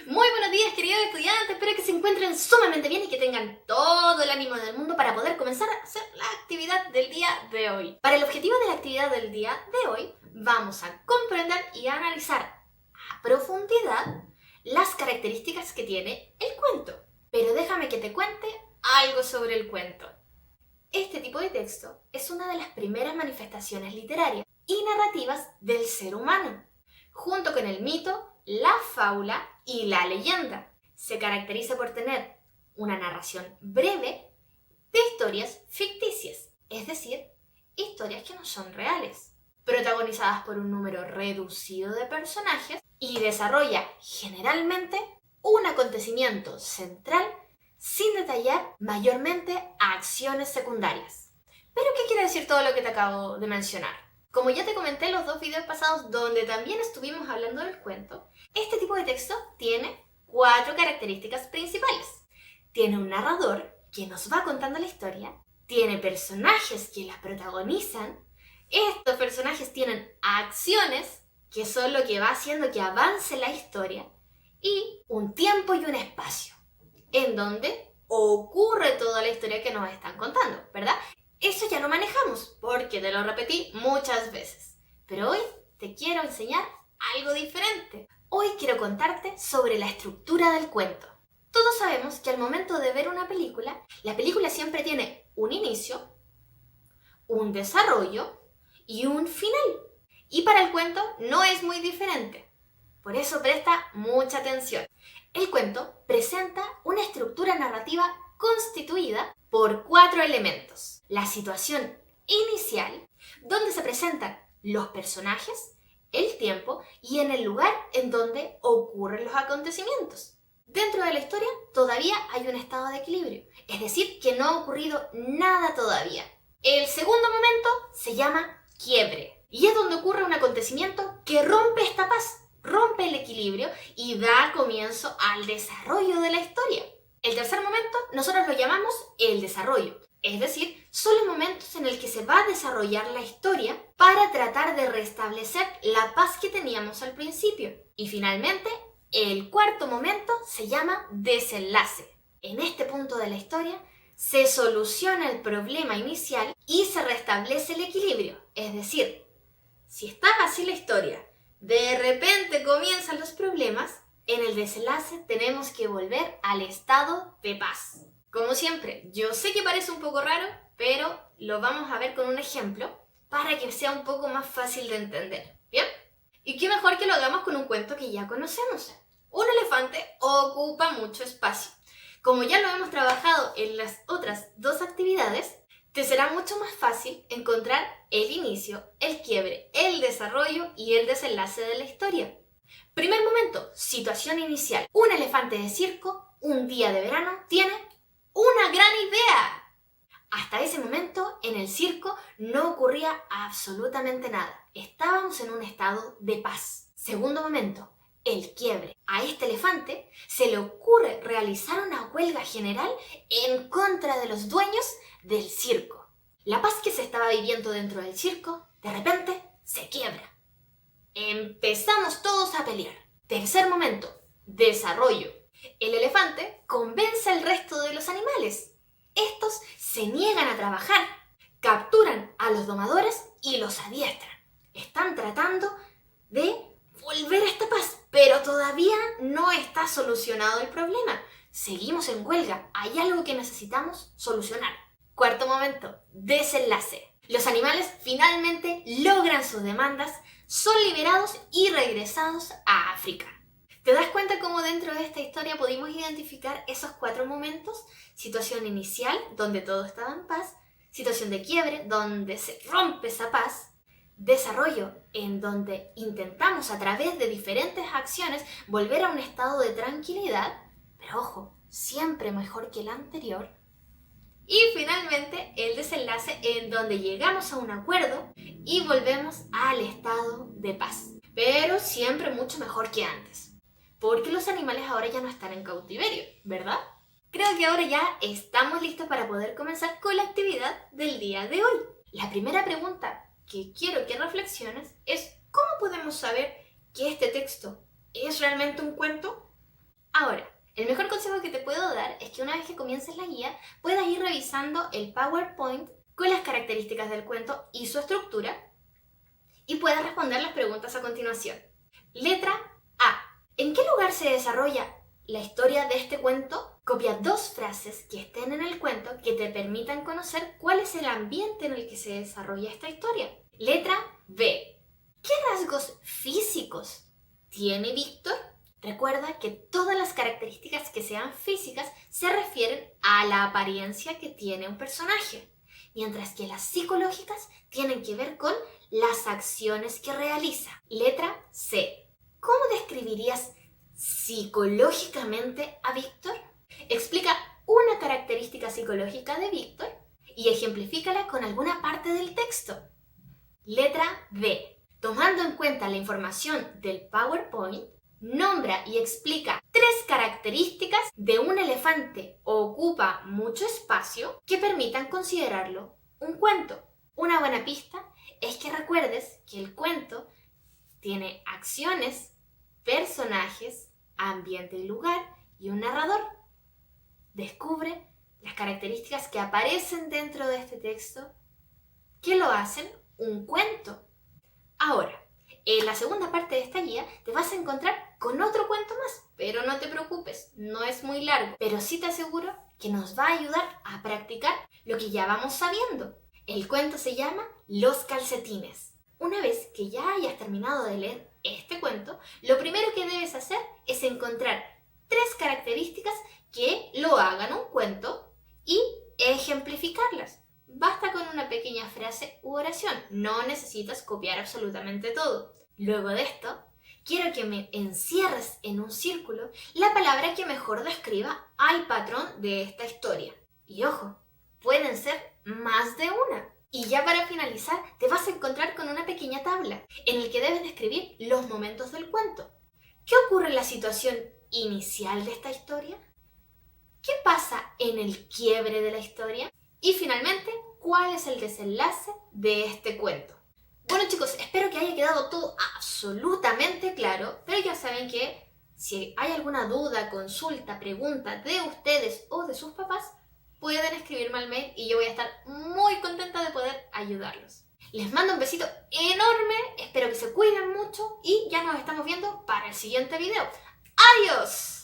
Muy buenos días, queridos estudiantes. Espero que se encuentren sumamente bien y que tengan todo el ánimo del mundo para poder comenzar a hacer la actividad del día de hoy. Para el objetivo de la actividad del día de hoy, vamos a comprender y analizar a profundidad las características que tiene el cuento. Pero déjame que te cuente algo sobre el cuento. Este tipo de texto es una de las primeras manifestaciones literarias y narrativas del ser humano, junto con el mito, la fábula y la leyenda. Se caracteriza por tener una narración breve de historias ficticias, es decir, historias que no son reales, protagonizadas por un número reducido de personajes y desarrolla generalmente un acontecimiento central sin detallar mayormente acciones secundarias. ¿Pero qué quiere decir todo lo que te acabo de mencionar? Como ya te comenté en los dos videos pasados donde también estuvimos hablando del cuento, este tipo de texto tiene 4 características principales. Tiene un narrador que nos va contando la historia, tiene personajes que la protagonizan, estos personajes tienen acciones que son lo que va haciendo que avance la historia, y un tiempo y un espacio en donde ocurre toda la historia que nos están contando, ¿verdad? Eso ya lo manejamos, porque te lo repetí muchas veces. Pero hoy te quiero enseñar algo diferente. Hoy quiero contarte sobre la estructura del cuento. Todos sabemos que al momento de ver una película, la película siempre tiene un inicio, un desarrollo y un final. Y para el cuento no es muy diferente. Por eso presta mucha atención. El cuento presenta una estructura narrativa constituida por 4 elementos. La situación inicial, donde se presentan los personajes, el tiempo y en el lugar en donde ocurren los acontecimientos. Dentro de la historia todavía hay un estado de equilibrio, es decir, que no ha ocurrido nada todavía. El segundo momento se llama quiebre y es donde ocurre un acontecimiento que rompe esta paz, rompe el equilibrio y da comienzo al desarrollo de la historia. El tercer momento nosotros lo llamamos el desarrollo, es decir, son los momentos en el que se va a desarrollar la historia para tratar de restablecer la paz que teníamos al principio. Y finalmente, el cuarto momento se llama desenlace. En este punto de la historia se soluciona el problema inicial y se restablece el equilibrio, es decir, si estaba así la historia, de repente comienzan los problemas, en el desenlace tenemos que volver al estado de paz. Como siempre, yo sé que parece un poco raro, pero lo vamos a ver con un ejemplo para que sea un poco más fácil de entender. ¿Bien? Y qué mejor que lo hagamos con un cuento que ya conocemos. Un elefante ocupa mucho espacio. Como ya lo hemos trabajado en las otras 2 actividades, te será mucho más fácil encontrar el inicio, el quiebre, el desarrollo y el desenlace de la historia. Primer momento, situación inicial. Un elefante de circo, un día de verano, tiene una gran idea. Hasta ese momento, en el circo no ocurría absolutamente nada. Estábamos en un estado de paz. Segundo momento, el quiebre. A este elefante se le ocurre realizar una huelga general en contra de los dueños del circo. La paz que se estaba viviendo dentro del circo, de repente, se quiebra. Empezamos todos a pelear. Tercer momento, desarrollo. El elefante convence al resto de los animales. Estos se niegan a trabajar, capturan a los domadores y los adiestran. Están tratando de volver a esta paz, pero todavía no está solucionado el problema. Seguimos en huelga, hay algo que necesitamos solucionar. Cuarto momento, desenlace. Los animales finalmente logran sus demandas, son liberados y regresados a África. ¿Te das cuenta cómo dentro de esta historia pudimos identificar esos 4 momentos? Situación inicial, donde todo estaba en paz. Situación de quiebre, donde se rompe esa paz. Desarrollo, en donde intentamos a través de diferentes acciones volver a un estado de tranquilidad, pero ojo, siempre mejor que el anterior. Y finalmente el desenlace, en donde llegamos a un acuerdo y volvemos al estado de paz. Pero siempre mucho mejor que antes, porque los animales ahora ya no están en cautiverio, ¿verdad? Creo que ahora ya estamos listos para poder comenzar con la actividad del día de hoy. La primera pregunta que quiero que reflexiones es: ¿cómo podemos saber que este texto es realmente un cuento? Ahora, el mejor consejo que te puedo dar es que una vez que comiences la guía, puedas ir revisando el PowerPoint con las características del cuento y su estructura y puedas responder las preguntas a continuación. Letra A. ¿En qué lugar se desarrolla la historia de este cuento? Copia 2 frases que estén en el cuento que te permitan conocer cuál es el ambiente en el que se desarrolla esta historia. Letra B. ¿Qué rasgos físicos tiene Víctor? Recuerda que todas las características que sean físicas se refieren a la apariencia que tiene un personaje, mientras que las psicológicas tienen que ver con las acciones que realiza. Letra C. ¿Cómo describirías psicológicamente a Víctor? Explica una característica psicológica de Víctor y ejemplifícala con alguna parte del texto. Letra D. Tomando en cuenta la información del PowerPoint, nombra y explica 3 características de un elefante ocupa mucho espacio que permitan considerarlo un cuento. Una buena pista es que recuerdes que el cuento tiene acciones, personajes, ambiente y lugar y un narrador. Descubre las características que aparecen dentro de este texto que lo hacen un cuento. Ahora, en la segunda parte de esta guía te vas a encontrar con otro cuento más, pero no te preocupes, no es muy largo, pero sí te aseguro que nos va a ayudar a practicar lo que ya vamos sabiendo. El cuento se llama Los calcetines. Una vez que ya hayas terminado de leer este cuento, lo primero que debes hacer es encontrar 3 características que lo hagan un cuento y ejemplificarlas. Basta con una pequeña frase u oración, no necesitas copiar absolutamente todo. Luego de esto, quiero que me encierres en un círculo la palabra que mejor describa al patrón de esta historia. Y ojo, pueden ser más de una. Y ya para finalizar, te vas a encontrar con una pequeña tabla en la que debes describir los momentos del cuento. ¿Qué ocurre en la situación inicial de esta historia? ¿Qué pasa en el quiebre de la historia? Y finalmente, ¿cuál es el desenlace de este cuento? Bueno chicos, espero que haya quedado todo absolutamente claro, pero ya saben que si hay alguna duda, consulta, pregunta de ustedes o de sus papás, pueden escribirme al mail y yo voy a estar muy contenta de poder ayudarlos. Les mando un besito enorme, espero que se cuiden mucho y ya nos estamos viendo para el siguiente video. ¡Adiós!